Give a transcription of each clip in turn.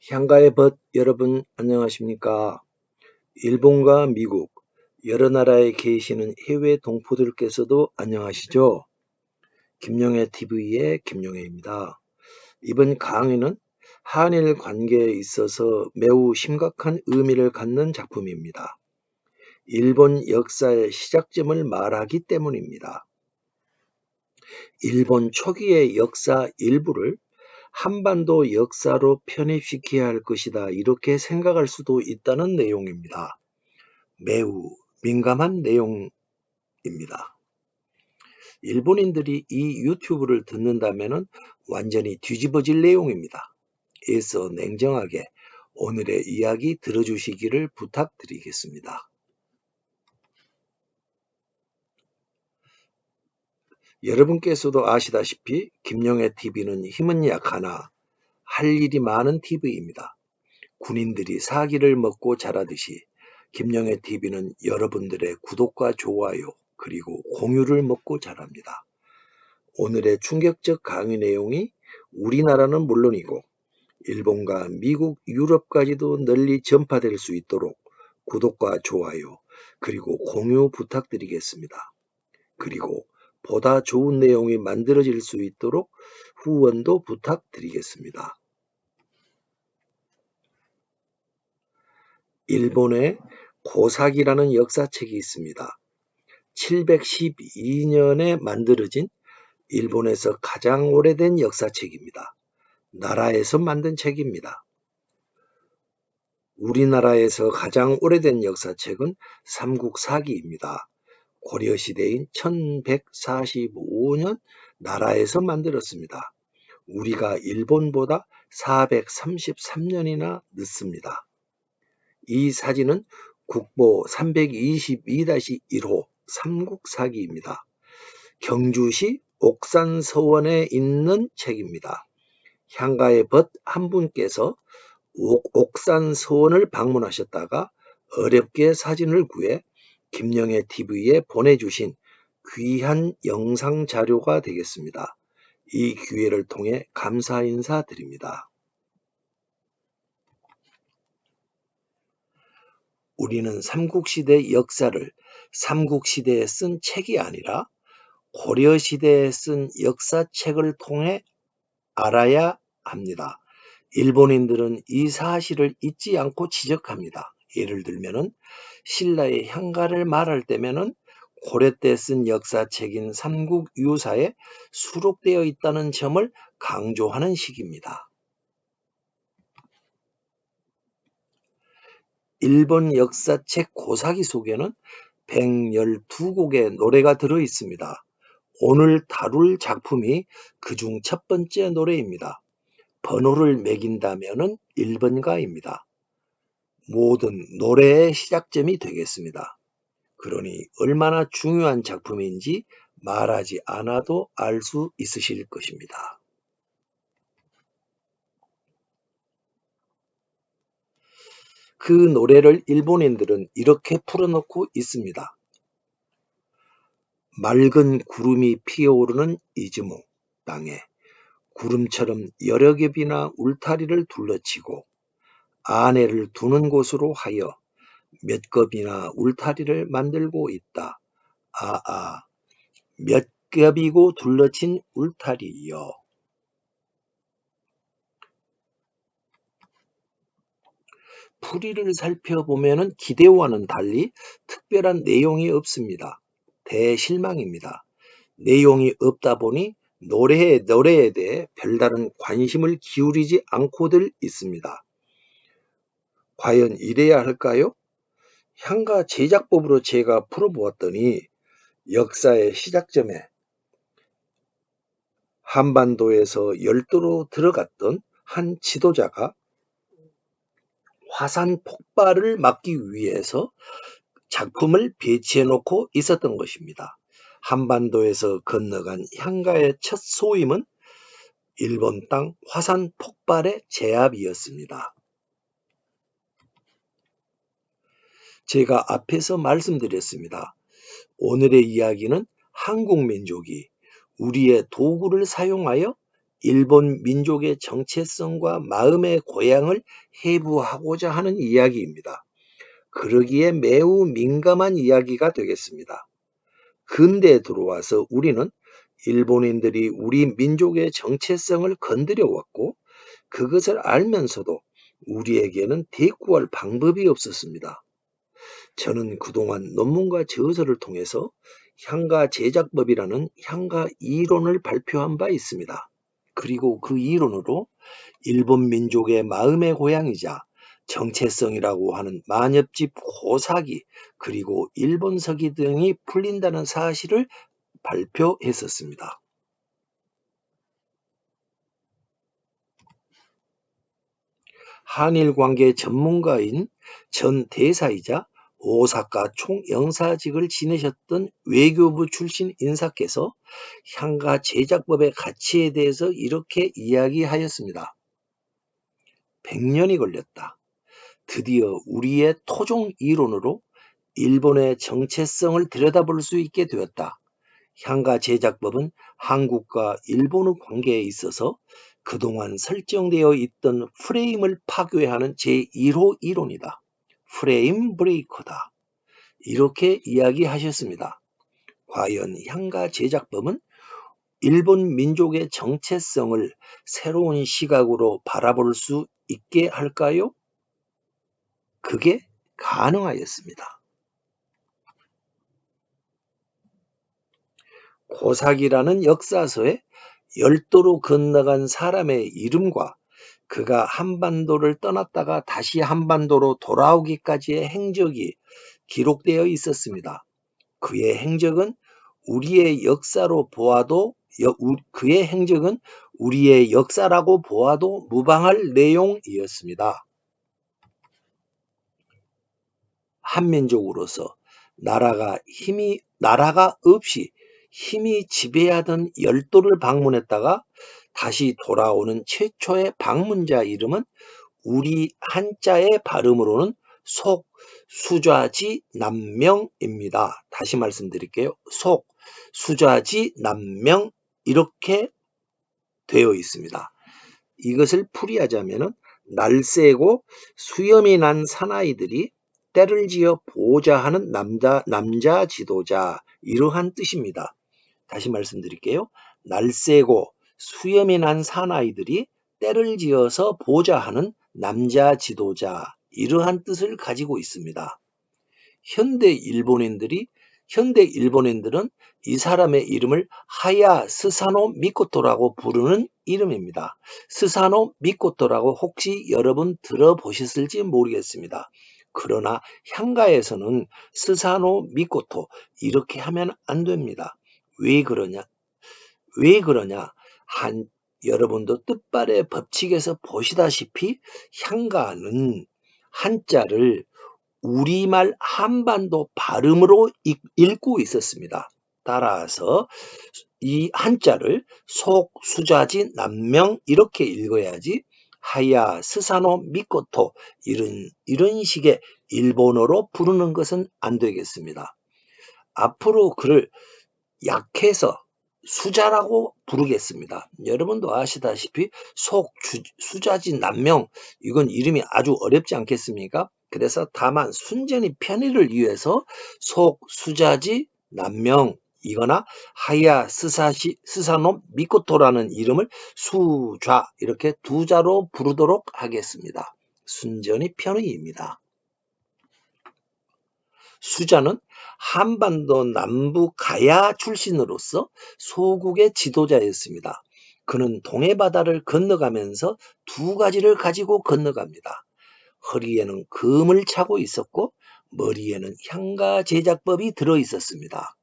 향가의 벗 여러분 안녕하십니까? 일본과 미국 여러 나라에 계시는 해외 동포들께서도 안녕하시죠? 김영애 TV의 김영애입니다. 이번 강의는 한일 관계에 있어서 매우 심각한 의미를 갖는 작품입니다. 일본 역사의 시작점을 말하기 때문입니다. 일본 초기의 역사 일부를 한반도 역사로 편입시켜야 할 것이다, 이렇게 생각할 수도 있다는 내용입니다. 매우 민감한 내용입니다. 일본인들이 이 유튜브를 듣는다면 완전히 뒤집어질 내용입니다. 그래서 냉정하게 오늘의 이야기 들어주시기를 부탁드리겠습니다. 여러분께서도 아시다시피 김영애 TV는 힘은 약하나 할 일이 많은 TV입니다. 군인들이 사기를 먹고 자라듯이 김영애 TV는 여러분들의 구독과 좋아요 그리고 공유를 먹고 자랍니다. 오늘의 충격적 강의 내용이 우리나라는 물론이고 일본과 미국, 유럽까지도 널리 전파될 수 있도록 구독과 좋아요 그리고 공유 부탁드리겠습니다. 그리고 보다 좋은 내용이 만들어질 수 있도록 후원도 부탁드리겠습니다. 일본의 고사기라는 역사책이 있습니다. 712년에 만들어진 일본에서 가장 오래된 역사책입니다. 나라에서 만든 책입니다. 우리나라에서 가장 오래된 역사책은 삼국사기입니다. 고려시대인 1145년 나라에서 만들었습니다. 우리가 일본보다 433년이나 늦습니다. 이 사진은 국보 322-1호 삼국사기입니다. 경주시 옥산서원에 있는 책입니다. 향가의 벗 한 분께서 옥산서원을 방문하셨다가 어렵게 사진을 구해 김영애 TV에 보내주신 귀한 영상 자료가 되겠습니다. 이 기회를 통해 감사 인사드립니다. 우리는 삼국시대 역사를 삼국시대에 쓴 책이 아니라 고려시대에 쓴 역사책을 통해 알아야 합니다. 일본인들은 이 사실을 잊지 않고 지적합니다. 예를 들면 신라의 향가를 말할 때면 고려 때 쓴 역사책인 삼국유사에 수록되어 있다는 점을 강조하는 식입니다. 일본 역사책 고사기 속에는 112곡의 노래가 들어 있습니다. 오늘 다룰 작품이 그중 첫 번째 노래입니다. 번호를 매긴다면 1번가입니다. 모든 노래의 시작점이 되겠습니다. 그러니 얼마나 중요한 작품인지 말하지 않아도 알 수 있으실 것입니다. 그 노래를 일본인들은 이렇게 풀어놓고 있습니다. 맑은 구름이 피어오르는 이즈모 땅에 구름처럼 여러 겹이나 울타리를 둘러치고 아내를 두는 곳으로 하여 몇 겹이나 울타리를 만들고 있다. 몇 겹이고 둘러친 울타리요. 풀이를 살펴보면 기대와는 달리 특별한 내용이 없습니다. 대실망입니다. 내용이 없다 보니 노래에 대해 별다른 관심을 기울이지 않고들 있습니다. 과연 이래야 할까요? 향가 제작법으로 제가 풀어보았더니 역사의 시작점에 한반도에서 열도로 들어갔던 한 지도자가 화산 폭발을 막기 위해서 작품을 배치해 놓고 있었던 것입니다. 한반도에서 건너간 향가의 첫 소임은 일본 땅 화산 폭발의 제압이었습니다. 제가 앞에서 말씀드렸습니다. 오늘의 이야기는 한국 민족이 우리의 도구를 사용하여 일본 민족의 정체성과 마음의 고향을 해부하고자 하는 이야기입니다. 그러기에 매우 민감한 이야기가 되겠습니다. 근대에 들어와서 우리는 일본인들이 우리 민족의 정체성을 건드려 왔고 그것을 알면서도 우리에게는 대꾸할 방법이 없었습니다. 저는 그동안 논문과 저서를 통해서 향가 제작법이라는 향가 이론을 발표한 바 있습니다. 그리고 그 이론으로 일본 민족의 마음의 고향이자 정체성이라고 하는 만엽집 고사기 그리고 일본서기 등이 풀린다는 사실을 발표했었습니다. 한일관계 전문가인 전 대사이자 오사카 총영사직을 지내셨던 외교부 출신 인사께서 향가 제작법의 가치에 대해서 이렇게 이야기하였습니다. 100년이 걸렸다. 드디어 우리의 토종 이론으로 일본의 정체성을 들여다볼 수 있게 되었다. 향가 제작법은 한국과 일본의 관계에 있어서 그동안 설정되어 있던 프레임을 파괴하는 제1호 이론이다. 프레임 브레이커다. 이렇게 이야기하셨습니다. 과연 향가 제작법은 일본 민족의 정체성을 새로운 시각으로 바라볼 수 있게 할까요? 그게 가능하였습니다. 고사기라는 역사서에 열도로 건너간 사람의 이름과 그가 한반도를 떠났다가 다시 한반도로 돌아오기까지의 행적이 기록되어 있었습니다. 그의 행적은 우리의 역사라고 보아도 무방할 내용이었습니다. 한민족으로서 나라가 없이 힘이 지배하던 열도를 방문했다가 다시 돌아오는 최초의 방문자 이름은 우리 한자의 발음으로는 속수좌지 남명입니다. 다시 말씀드릴게요. 속수좌지 남명 이렇게 되어 있습니다. 이것을 풀이하자면 날쌔고 수염이 난 사나이들이 때를 지어 보호자하는 남자 지도자 이러한 뜻입니다. 다시 말씀드릴게요. 날쌔고 수염이 난 사나이들이 때를 지어서 보호자하는 남자 지도자 이러한 뜻을 가지고 있습니다. 현대 일본인들은 이 사람의 이름을 하야 스사노 미코토라고 부르는 이름입니다. 스사노 미코토라고 혹시 여러분 들어보셨을지 모르겠습니다. 그러나 향가에서는 스사노 미코토 이렇게 하면 안 됩니다. 왜 그러냐? 여러분도 뜻발의 법칙에서 보시다시피 향가는 한자를 우리말 한반도 발음으로 읽고 있었습니다. 따라서 이 한자를 속수자지 남명 이렇게 읽어야지 하야 스사노 미코토 이런 식의 일본어로 부르는 것은 안 되겠습니다. 앞으로 그를 약해서 수자라고 부르겠습니다. 여러분도 아시다시피 수자지 남명 이건 이름이 아주 어렵지 않겠습니까? 그래서 다만 순전히 편의를 위해서 수자지 남명 이거나 하야 스사노 미코토라는 이름을 수좌 이렇게 두 자로 부르도록 하겠습니다. 순전히 편의입니다. 수자는 한반도 남부 가야 출신으로서 소국의 지도자였습니다. 그는 동해바다를 건너가면서 두 가지를 가지고 건너갑니다. 허리에는 금을 차고 있었고 머리에는 향가 제작법이 들어 있었습니다.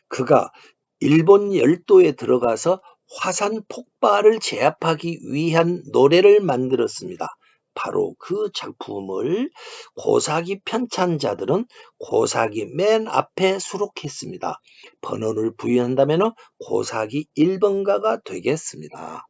그가 일본 열도에 들어가서 화산 폭발을 제압하기 위한 노래를 만들었습니다. 바로 그 작품을 고사기 편찬자들은 고사기 맨 앞에 수록했습니다. 번호를 부여한다면 고사기 1번가가 되겠습니다.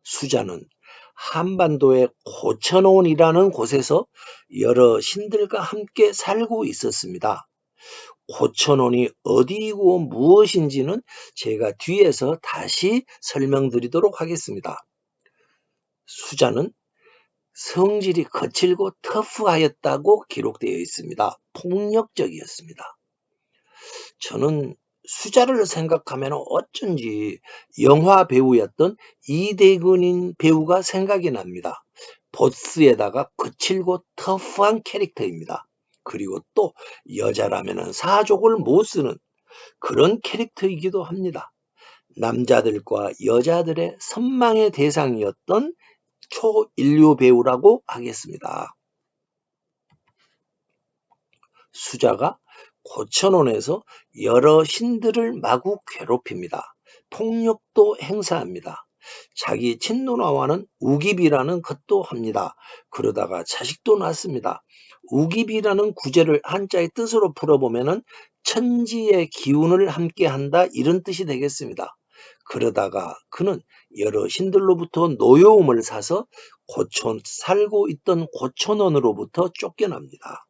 수자는 한반도의 고천원이라는 곳에서 여러 신들과 함께 살고 있었습니다. 고천원이 어디이고 무엇인지는 제가 뒤에서 다시 설명드리도록 하겠습니다. 수자는 성질이 거칠고 터프하였다고 기록되어 있습니다. 폭력적이었습니다. 저는 수자를 생각하면 어쩐지 영화 배우였던 이대근인 배우가 생각이 납니다. 보스에다가 거칠고 터프한 캐릭터입니다. 그리고 또 여자라면 사족을 못 쓰는 그런 캐릭터이기도 합니다. 남자들과 여자들의 선망의 대상이었던 초인류 배우라고 하겠습니다. 수자가 고천원에서 여러 신들을 마구 괴롭힙니다. 폭력도 행사합니다. 자기 친누나와는 우깁이라는 것도 합니다. 그러다가 자식도 낳습니다. 우깁이라는 구절을 한자의 뜻으로 풀어보면 천지의 기운을 함께한다 이런 뜻이 되겠습니다. 그러다가 그는 여러 신들로부터 노여움을 사서 살고 있던 고천원으로부터 쫓겨납니다.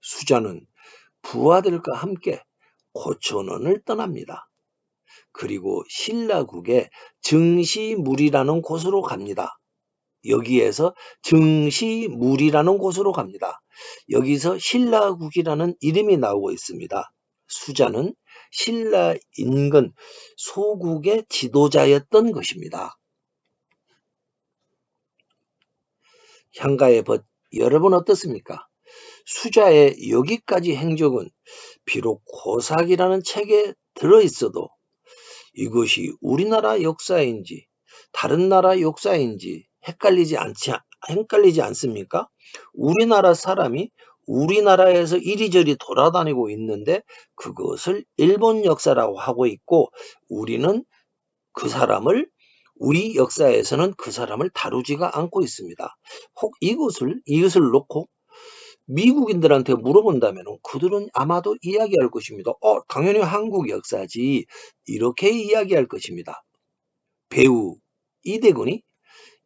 수자는 부하들과 함께 고천원을 떠납니다. 그리고 신라국의 증시물이라는 곳으로 갑니다. 여기에서 증시물이라는 곳으로 갑니다. 여기서 신라국이라는 이름이 나오고 있습니다. 수자는 신라 인근 소국의 지도자였던 것입니다. 향가의 벗, 여러분 어떻습니까? 수자의 여기까지 행적은 비록 고사기라는 책에 들어있어도 이것이 우리나라 역사인지 다른 나라 역사인지 헷갈리지 않습니까? 우리나라 사람이 우리나라에서 이리저리 돌아다니고 있는데 그것을 일본 역사라고 하고 있고 우리는 그 사람을 우리 역사에서는 그 사람을 다루지가 않고 있습니다. 혹 이것을 놓고 미국인들한테 물어본다면 그들은 아마도 이야기할 것입니다. 당연히 한국 역사지. 이렇게 이야기할 것입니다. 배우 이대근이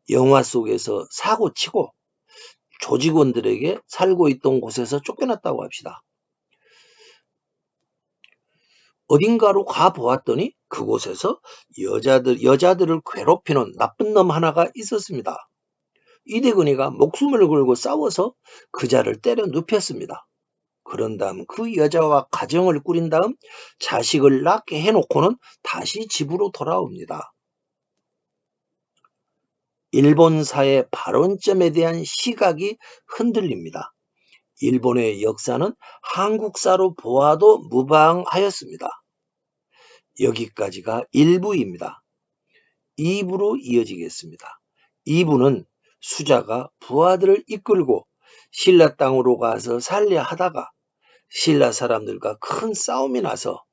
영화 속에서 사고치고 조직원들에게 살고 있던 곳에서 쫓겨났다고 합시다. 어딘가로 가보았더니 그곳에서 여자들을 괴롭히는 나쁜 놈 하나가 있었습니다. 이대근이가 목숨을 걸고 싸워서 그자를 때려 눕혔습니다. 그런 다음 그 여자와 가정을 꾸린 다음 자식을 낳게 해놓고는 다시 집으로 돌아옵니다. 일본사의 발원점에 대한 시각이 흔들립니다. 일본의 역사는 한국사로 보아도 무방하였습니다. 여기까지가 1부입니다. 2부로 이어지겠습니다. 2부는 수자가 부하들을 이끌고 신라 땅으로 가서 살려 하다가 신라 사람들과 큰 싸움이 나서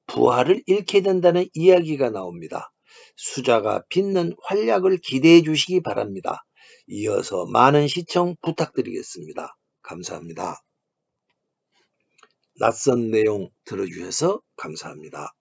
부하를 잃게 된다는 이야기가 나옵니다. 수자가 빚는 활약을 기대해 주시기 바랍니다. 이어서 많은 시청 부탁드리겠습니다. 감사합니다. 낯선 내용 들어주셔서 감사합니다.